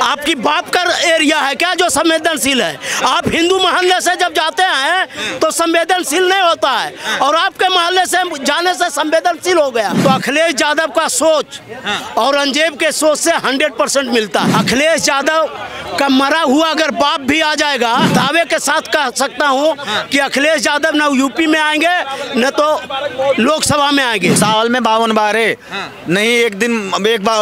आपकी बाप का एरिया है क्या जो संवेदनशील है? आप हिंदू मोहल्ले से जब जाते हैं तो संवेदनशील नहीं होता है, और आपके मोहल्ले से जाने से संवेदनशील हो गया। तो अखिलेश यादव का सोच औरंगजेब के सोच से 100% मिलता है। अखिलेश यादव का मरा हुआ अगर बाप भी आ जाएगा, दावे के साथ कह सकता हूँ कि अखिलेश यादव न यूपी में आएंगे न तो लोकसभा में आएंगे। साल में 52 बार है, नहीं एक दिन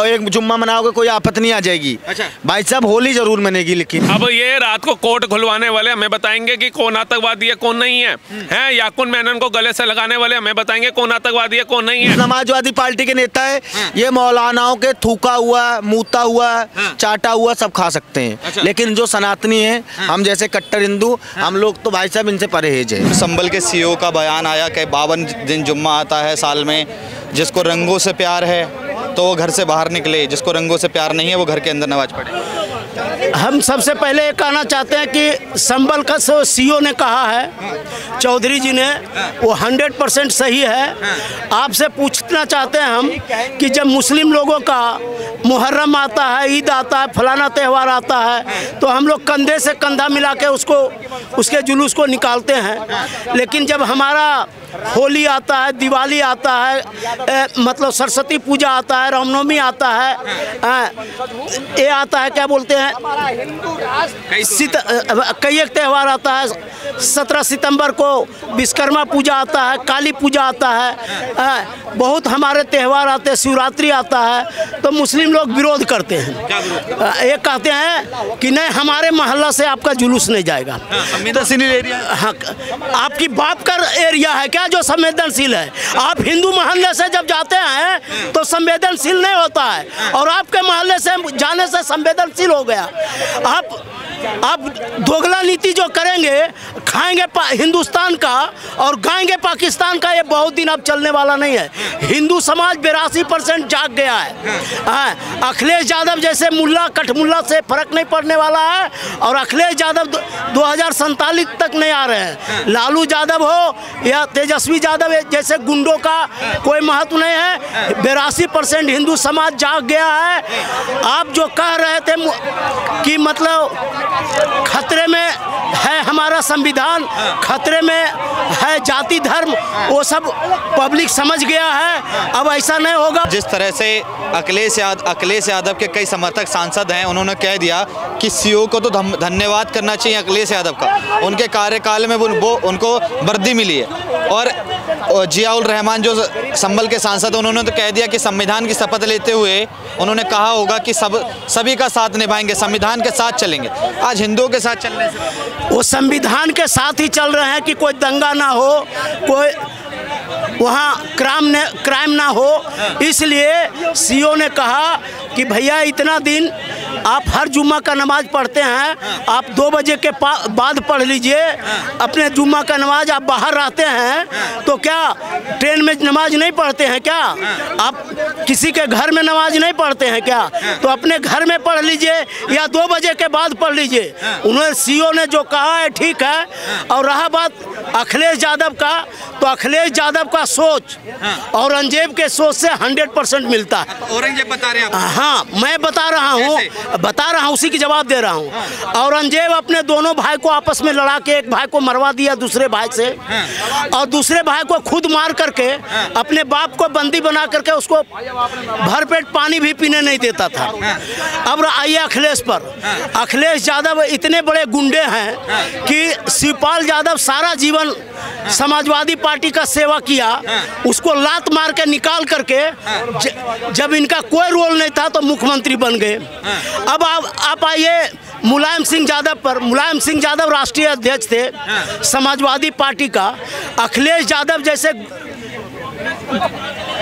एक जुम्मा मनाओगे कोई आपत्ति नहीं आ जाएगी। अच्छा भाई साहब होली जरूर मनेगी, लेकिन अब ये रात को कोर्ट खुलवाने वाले हमें बताएंगे कि कौन आतंकवादी है कौन नहीं है, हैं याकुन मेनन को गले से लगाने वाले हमें बताएंगे कौन आतंकवादी है कौन नहीं है। समाजवादी पार्टी के नेता है, ये मौलानाओं के थूका हुआ, मूता हुआ, चाटा हुआ सब खा सकते हैं। अच्छा। लेकिन जो सनातनी है, हम जैसे कट्टर हिंदू, हम लोग तो भाई साहब इनसे परहेज है। संभल के सीईओ का बयान आया कि 52 दिन जुम्मा आता है साल में, जिसको रंगों से प्यार है तो वो घर से बाहर निकले, जिसको रंगों से प्यार नहीं है वो घर के अंदर नमाज पढ़े। हम सबसे पहले ये कहना चाहते हैं कि संभल का सीईओ ने कहा है, चौधरी जी ने, वो 100% सही है। आपसे पूछना चाहते हैं हम कि जब मुस्लिम लोगों का मुहर्रम आता है, ईद आता है, फलाना त्यौहार आता है, तो हम लोग कंधे से कंधा मिला के उसके जुलूस को निकालते हैं। लेकिन जब हमारा होली आता है, दिवाली आता है, मतलब सरस्वती पूजा आता है, रामनवमी आता है, ये आता है क्या बोलते हैं, कई एक त्यौहार आता है। 17 सितंबर को विश्वकर्मा पूजा आता है, काली पूजा आता है, बहुत हमारे त्यौहार आते हैं, शिवरात्रि आता है। तो मुस्लिम लोग विरोध करते हैं, ये कहते हैं कि नहीं हमारे मोहल्ला से आपका जुलूस नहीं जाएगा। हाँ, आपकी बाप का एरिया है क्या जो संवेदनशील है? आप हिंदू मोहल्ले से जब जाते हैं तो संवेदनशील नहीं होता है, और आपके मोहल्ले से जाने से संवेदनशील हो गया। आप दोगला नीति जो करेंगे, खाएंगे हिंदुस्तान का और गाएंगे पाकिस्तान का, ये बहुत दिन अब चलने वाला नहीं है। हिंदू समाज 82% जाग गया है। अखिलेश यादव जैसे मुल्ला कठमुल्ला से फर्क नहीं पड़ने वाला है, और अखिलेश यादव 2047 तक नहीं आ रहे हैं। लालू यादव हो या तेजस्वी यादव जैसे गुंडों का कोई महत्व नहीं है। 82% हिंदू समाज जाग गया है। आप जो कह रहे थे कि मतलब खतरे में है हमारा संविधान, खतरे में है जाति धर्म, वो सब पब्लिक समझ गया है। अब ऐसा नहीं होगा। जिस तरह से अखिलेश यादव के कई समर्थक सांसद हैं, उन्होंने कह दिया कि सीईओ को तो धन्यवाद करना चाहिए अखिलेश यादव का, उनके कार्यकाल में वो उनको वर्दी मिली है। और जियाउल रहमान जो संभल के सांसद, उन्होंने तो कह दिया कि संविधान की शपथ लेते हुए उन्होंने कहा होगा कि सभी का साथ निभाएंगे, संविधान के साथ चलेंगे। आज हिंदुओं के साथ चलने से वो संविधान के साथ ही चल रहे हैं कि कोई दंगा ना हो, कोई वहाँ क्राइम ना हो। इसलिए सीईओ ने कहा कि भैया इतना दिन आप हर जुम्मा का नमाज पढ़ते हैं, आप 2 बजे के बाद पढ़ लीजिए अपने जुम्मा का नमाज। आप बाहर रहते हैं तो क्या ट्रेन में नमाज नहीं पढ़ते हैं क्या? आप किसी के घर में नमाज नहीं पढ़ते हैं क्या? तो अपने घर में पढ़ लीजिए या 2 बजे के बाद पढ़ लीजिए। उन्होंने सीईओ ने जो कहा है ठीक है। और रहा बात अखिलेश यादव का, तो अखिलेश यादव का सोच औरंगजेब के सोच से 100% मिलता है। औरंगजेब बता रहे हैं? हाँ, मैं बता रहा हूँ, उसी की जवाब दे रहा हूँ। औरंगजेब अपने दोनों भाई को आपस में लड़ा के एक भाई को मरवा दिया दूसरे भाई से, और दूसरे भाई को खुद मार करके अपने बाप को बंदी बना करके उसको भरपेट पानी भी पीने नहीं देता था। अब आइए अखिलेश पर। अखिलेश यादव इतने बड़े गुंडे हैं कि शिवपाल यादव सारा जीवन समाजवादी पार्टी का सेवा किया, उसको लात मार के निकाल करके जब इनका कोई रोल नहीं था तो मुख्यमंत्री बन गए। अब आप आइए मुलायम सिंह यादव पर। मुलायम सिंह यादव राष्ट्रीय अध्यक्ष थे समाजवादी पार्टी का। अखिलेश यादव जैसे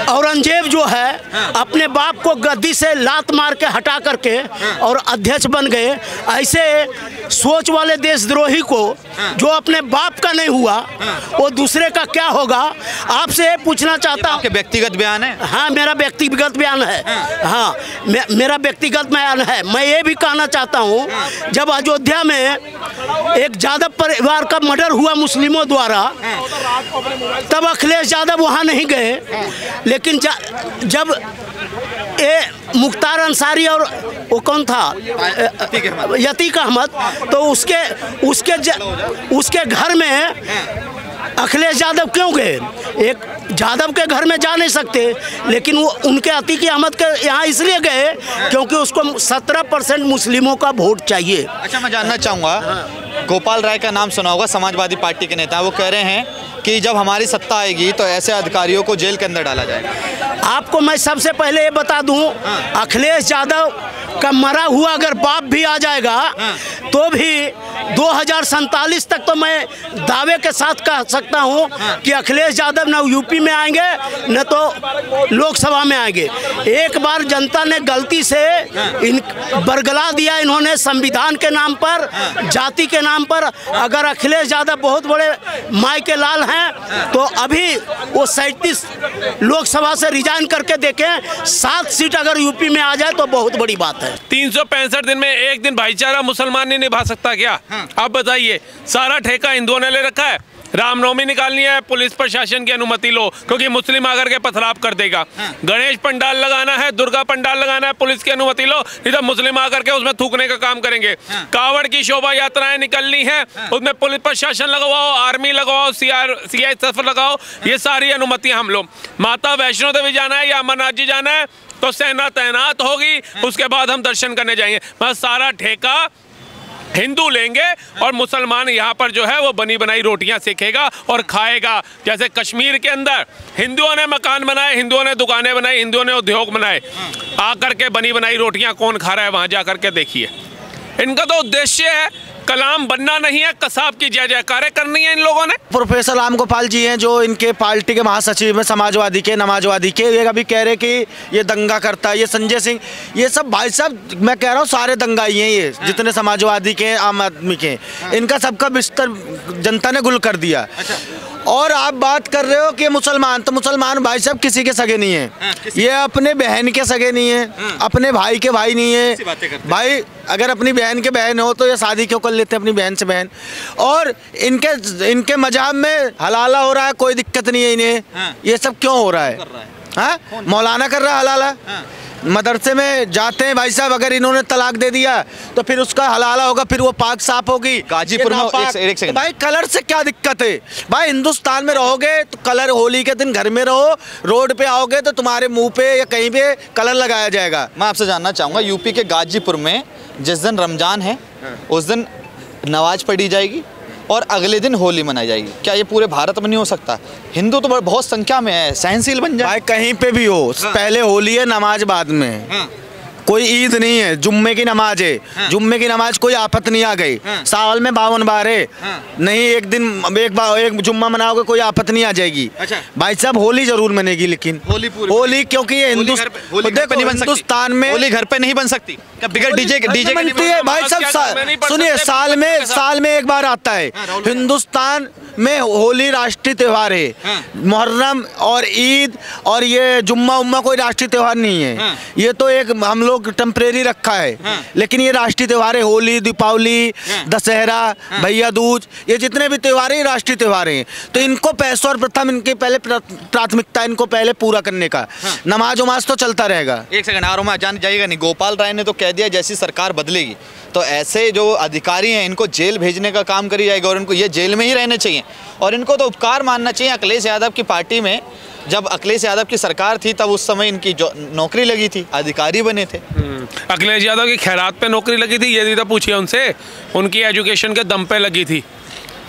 औरंगजेब जो है अपने बाप को गद्दी से लात मार के हटा करके और अध्यक्ष बन गए। ऐसे सोच वाले देशद्रोही को जो अपने बाप का नहीं हुआ वो दूसरे का क्या होगा? आपसे पूछना चाहता हूँ। व्यक्तिगत बयान है? हाँ, मेरा व्यक्तिगत बयान है। हाँ, मेरा व्यक्तिगत बयान है। मैं ये भी कहना चाहता हूँ, जब अयोध्या में एक यादव परिवार का मर्डर हुआ मुस्लिमों द्वारा, तब अखिलेश यादव वहाँ नहीं गए। लेकिन जब ये मुख्तार अंसारी और वो कौन था, यतीक अहमद, तो उसके घर में अखिलेश यादव क्यों गए? एक यादव के घर में जा नहीं सकते, लेकिन वो उनके अतीक अहमद के यहाँ इसलिए गए क्योंकि उसको 17% मुस्लिमों का वोट चाहिए। अच्छा, मैं जानना चाहूँगा, गोपाल राय का नाम सुना होगा, समाजवादी पार्टी के नेता, वो कह रहे हैं कि जब हमारी सत्ता आएगी तो ऐसे अधिकारियों को जेल के अंदर डाला जाएगा। आपको मैं सबसे पहले ये बता दूं, अखिलेश यादव का मरा हुआ अगर बाप भी आ जाएगा तो भी 2047 तक तो मैं दावे के साथ कह सकता हूं कि अखिलेश यादव न यूपी में आएंगे न तो लोकसभा में आएंगे। एक बार जनता ने गलती से बरगला दिया इन्होंने संविधान के नाम पर, जाति के नाम पर। अगर अखिलेश यादव बहुत बड़े माई के लाल हैं तो अभी वो 37 लोकसभा से रिजाइन करके देखें, 7 सीट अगर यूपी में आ जाए तो बहुत बड़ी बात है। 365 दिन में एक दिन भाईचारा मुसलमान नहीं निभा सकता क्या? आप बताइए, सारा ठेका हिंदुओं ने ले रखा है। रामनवमी निकालनी है, पुलिस प्रशासन की अनुमति लो क्योंकि मुस्लिम आकर के पथराव कर देगा। गणेश पंडाल लगाना है, दुर्गा पंडाल लगाना है, पुलिस की अनुमति लो, नहीं तो मुस्लिम आकर के उसमें थूकने का काम करेंगे। कावड़ की शोभा यात्राएं निकलनी है, उसमें पुलिस प्रशासन लगवाओ, आर्मी लगवाओ, CRPF लगाओ, ये सारी अनुमतियां हम लोग। माता वैष्णो देवी जाना है या अमरनाथ जी जाना है तो सेना तैनात होगी, उसके बाद हम दर्शन करने जाएंगे। बस सारा ठेका हिंदू लेंगे और मुसलमान यहाँ पर जो है वो बनी बनाई रोटियाँ सेकेगा और खाएगा। जैसे कश्मीर के अंदर हिंदुओं ने मकान बनाए, हिंदुओं ने दुकानें बनाई, हिंदुओं ने उद्योग बनाए, आकर के बनी बनाई रोटियाँ कौन खा रहा है वहाँ जा कर के देखिए। इनका तो उद्देश्य है कलाम बनना नहीं है, कसाब की जय जयकारें करनी है इन लोगों ने। प्रोफेसर राम गोपाल जी हैं जो इनके पार्टी के महासचिव हैं, समाजवादी के, नमाजवादी के, ये अभी कह रहे कि ये दंगा करता है, ये संजय सिंह, ये सब भाई साहब मैं कह रहा हूँ सारे दंगाई हैं ये, जितने समाजवादी के, आम आदमी के, इनका सबका बिस्तर जनता ने गुल कर दिया। और आप बात कर रहे हो कि मुसलमान, तो मुसलमान भाई साहब किसी के सगे नहीं है, ये अपने बहन के सगे नहीं है, अपने भाई के भाई नहीं है। भाई अगर अपनी बहन के बहन हो तो ये शादी क्यों कर लेते हैं अपनी बहन से बहन? और इनके मजहब में हलाला हो रहा है, कोई दिक्कत नहीं है इन्हें, ये सब क्यों हो रहा है? हाँ, मौलाना कर रहा है हलाला। मदरसे में जाते हैं भाई साहब, अगर इन्होंने तलाक दे दिया तो फिर उसका हलाला होगा, फिर वो पाक साफ होगी। गाजीपुर में एक सेकंड भाई, कलर से क्या दिक्कत है भाई? हिंदुस्तान में रहोगे तो कलर, होली के दिन घर में रहो, रोड पे आओगे तो तुम्हारे मुंह पे या कहीं पे कलर लगाया जाएगा। मैं आपसे जानना चाहूँगा, यूपी के गाजीपुर में जिस दिन रमजान है उस दिन नमाज पढ़ी जाएगी और अगले दिन होली मनाई जाएगी, क्या ये पूरे भारत में नहीं हो सकता? हिंदू तो बहुत संख्या में है, सहनशील बन जाए। भाई कहीं पे भी हो, पहले होली है, नमाज बाद में। कोई ईद नहीं है, जुम्मे की नमाज है, जुम्मे की नमाज कोई आफत नहीं आ गई। साल में 52 बार है, नहीं एक दिन एक जुम्मा मनाओगे कोई आफत नहीं आ जाएगी। भाई साहब होली जरूर मनेगी, लेकिन होली क्योंकि ये हिंदुस्तान में होली घर पे नहीं बन सकती, बिगड़ डीजे बनती है। भाई साहब सुनिए, साल में एक बार आता है। हिंदुस्तान में होली राष्ट्रीय त्यौहार है, मुहर्रम और ईद और ये जुम्मा उम्मा कोई राष्ट्रीय त्यौहार नहीं है, ये तो एक हम लोग टेम्परेरी रखा है। लेकिन ये राष्ट्रीय त्यौहार है, होली, दीपावली, दशहरा, भैया दूज, ये जितने भी त्यौहार हैं राष्ट्रीय त्यौहार हैं। तो इनको सर्वप्रथम इनके पहले प्राथमिकता इनको पहले पूरा करने का, नमाज उमाज तो चलता रहेगा। एक सेकंड आरोमा जान जाइएगा नहीं, गोपाल राय ने तो कह दिया जैसी सरकार बदलेगी तो ऐसे जो अधिकारी हैं इनको जेल भेजने का काम करी जाएगा और इनको ये जेल में ही रहने चाहिए। और इनको तो उपकार मानना चाहिए, अखिलेश यादव की पार्टी में जब अखिलेश यादव की सरकार थी तब उस समय इनकी जो नौकरी लगी थी, अधिकारी बने थे। अखिलेश यादव की खैरात पे नौकरी लगी थी, ये भी तो पूछिए उनसे, उनकी एजुकेशन के दम पे लगी थी।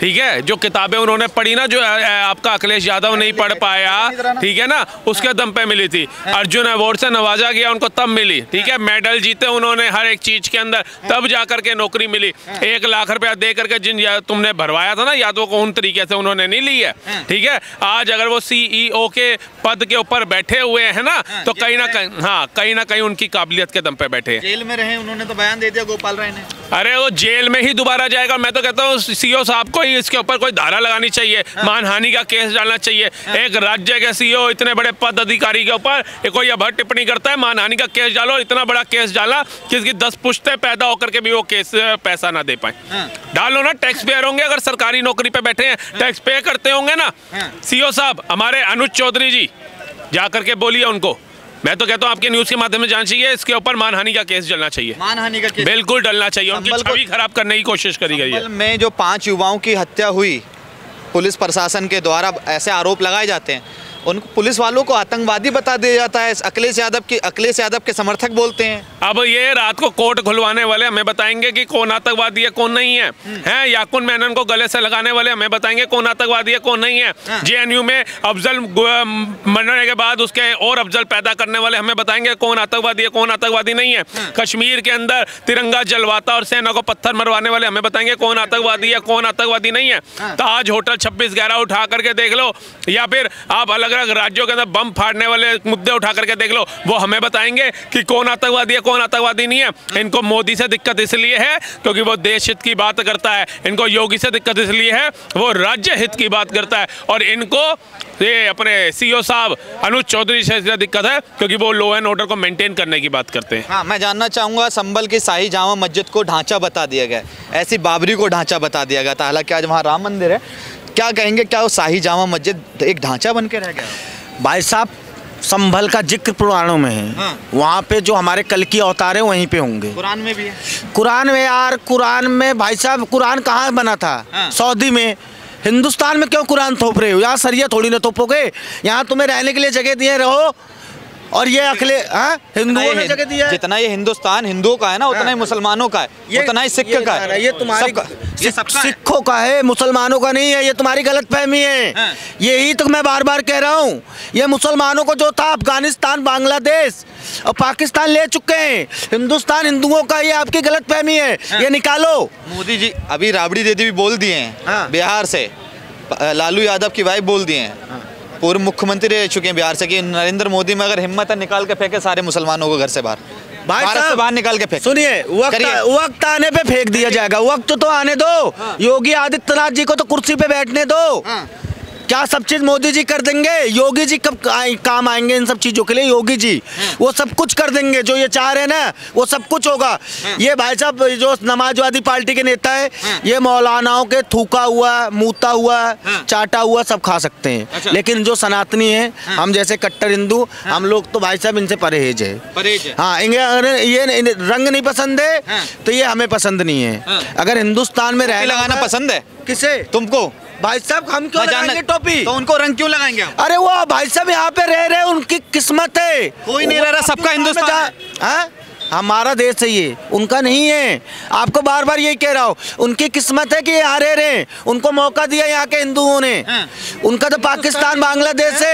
ठीक है, जो किताबें उन्होंने पढ़ी ना, जो आपका अखिलेश यादव नहीं पढ़ पाया, ठीक है ना, उसके दम पे मिली थी। अर्जुन अवार्ड से नवाजा गया उनको तब मिली, ठीक है, मेडल जीते उन्होंने हर एक चीज के अंदर, तब जाकर के नौकरी मिली। 1 लाख रुपया दे करके जिन तुमने भरवाया था ना यादव को, उन तरीके से उन्होंने नहीं ली है। ठीक है, आज अगर वो CEO के पद के ऊपर बैठे हुए हैं ना, तो कहीं ना कहीं, हाँ, कहीं ना कहीं उनकी काबिलियत के दम पे बैठे हैं। जेल में रहे, उन्होंने तो बयान दे दिया गोपाल राय ने। अरे वो जेल में ही दोबारा जाएगा। मैं तो कहता हूँ CEO साहब को इसके ऊपर कोई धारा लगानी चाहिए, मानहानि का केस डालना चाहिए। एक राज्य के CEO इतने बड़े पद अधिकारी के ऊपर कोई अब टिप्पणी करता है, मानहानि का केस डालो। इतना बड़ा केस डाला कि इसकी 10 पुश्तें पैदा होकर के भी वो केस पैसा ना दे पाए। डालो ना, टैक्स पेयर होंगे, अगर सरकारी नौकरी पे बैठे हैं टैक्स पे करते होंगे ना। CEO साहब, हमारे अनुज चौधरी जी, जा करके बोलिए उनको, मैं तो कहता हूँ आपके न्यूज़ के माध्यम से जाना चाहिए, इसके ऊपर मानहानि का केस चलना चाहिए, मानहानि का केस बिल्कुल डलना चाहिए। उनकी छवि खराब करने की कोशिश करी गई है। में जो 5 युवाओं की हत्या हुई, पुलिस प्रशासन के द्वारा ऐसे आरोप लगाए जाते हैं, उन पुलिस वालों को आतंकवादी बता दिया जाता है। अखिलेश यादव के समर्थक बोलते हैं। अब ये रात को कोर्ट खुलवाने वाले हमें बताएंगे कि कौन आतंकवादी है कौन नहीं है, हैं याकुन मेनन को गले से लगाने वाले हमें बताएंगे कौन आतंकवादी है कौन नहीं है। जेएनयू में अफजल मरने के बाद उसके और अफजल पैदा करने वाले हमें बताएंगे कौन आतंकवादी है कौन आतंकवादी नहीं है। कश्मीर के अंदर तिरंगा जलवाता और सेना को पत्थर मरवाने वाले हमें बताएंगे कौन आतंकवादी है कौन आतंकवादी नहीं है। ताज होटल 26/11 उठा करके देख लो, या फिर आप अलग अलग राज्यों के अंदर बम फाड़ने वाले मुद्दे उठा करके देख लो, वो हमें बताएंगे कि कौन आतंकवादी है कौन आतंकवादी नहीं है। इनको मोदी से दिक्कत इसलिए है क्योंकि वो देश हित की बात करता है, इनको योगी से दिक्कत इसलिए है वो राज्य हित की बात करता है, और इनको ये अपने सीओ साहब अनुज चौधरी से दिक्कत है क्योंकि वो लॉ एंड ऑर्डर को मेंटेन करने की बात करते हैं। हाँ, मैं जानना चाहूँगा, संभल की शाही जामा मस्जिद को ढांचा बता दिया गया, ऐसी बाबरी को ढांचा बता दिया गया था, हालांकि आज वहाँ राम मंदिर है। क्या कहेंगे, क्या वो शाही जामा मस्जिद एक ढांचा बन के रह गया? भाई साहब, संभल का जिक्र पुराणों में है। हाँ। वहाँ पे जो हमारे कल की अवतार है वहीं पे होंगे। कुरान में भी है। कुरान में यार, कुरान में भाई साहब, कुरान कहाँ बना था? हाँ। सऊदी में। हिंदुस्तान में क्यों कुरान थोप रहे हो? यहाँ सरिया थोड़ी ना थोपोगे, यहाँ तुम्हें रहने के लिए जगह दिए रहो। और ये अखिले हिंदुओं ने जगह दिया है। जितना ये हिंदुस्तान हिंदुओं का है ना, उतना ही मुसलमानों का है, उतना ही सिख का है। ये तुम्हारी सिखों का है, मुसलमानों का नहीं है। ये तुम्हारी गलतफहमी है। यही तो मैं बार बार कह रहा हूँ। ये मुसलमानों को जो था अफगानिस्तान, बांग्लादेश और पाकिस्तान ले चुके हैं। हिंदुस्तान हिंदुओं का, ये आपकी गलतफहमी है। ये निकालो। मोदी जी अभी राबड़ी देवी भी बोल दिए हैं बिहार से, लालू यादव की वाइफ बोल दिए हैं, पूर्व मुख्यमंत्री रह चुके हैं बिहार से, कि नरेंद्र मोदी में अगर हिम्मत है निकाल के फेंके सारे मुसलमानों को घर से बाहर, भारत से बाहर निकाल के फेंक। सुनिए, वक्त आने पे फेंक दिया जाएगा। वक्त तो आने दो। योगी आदित्यनाथ जी को तो कुर्सी पे बैठने दो। क्या सब चीज मोदी जी कर देंगे? योगी जी कब काम आएंगे इन सब चीजों के लिए? योगी जी वो सब कुछ कर देंगे, जो ये चाह रहे हैं ना वो सब कुछ होगा। ये भाई साहब जो समाजवादी पार्टी के नेता है, ये मौलानाओं के थूका हुआ, मूता हुआ, चाटा हुआ सब खा सकते हैं। अच्छा। लेकिन जो सनातनी है, हम जैसे कट्टर हिंदू, हम लोग तो भाई साहब इनसे परहेज है। हाँ, ये रंग नहीं पसंद है तो ये हमें पसंद नहीं है। अगर हिंदुस्तान में रहना लगाना पसंद है किसे? तुमको? भाई साहब, हम क्यों लगाएंगे टोपी? तो उनको रंग क्यों लगाएंगे आप? अरे वो भाई साहब यहाँ पे रह रहे, उनकी किस्मत है। कोई नहीं रह रहा, सबका हिंदुस्तान है। हमारा देश है ये, उनका नहीं है। आपको बार बार यही कह रहा हूँ, उनकी किस्मत है कि यहाँ रह रहे हैं। उनको मौका दिया यहाँ के हिंदुओं ने। उनका तो पाकिस्तान, बांग्लादेश है।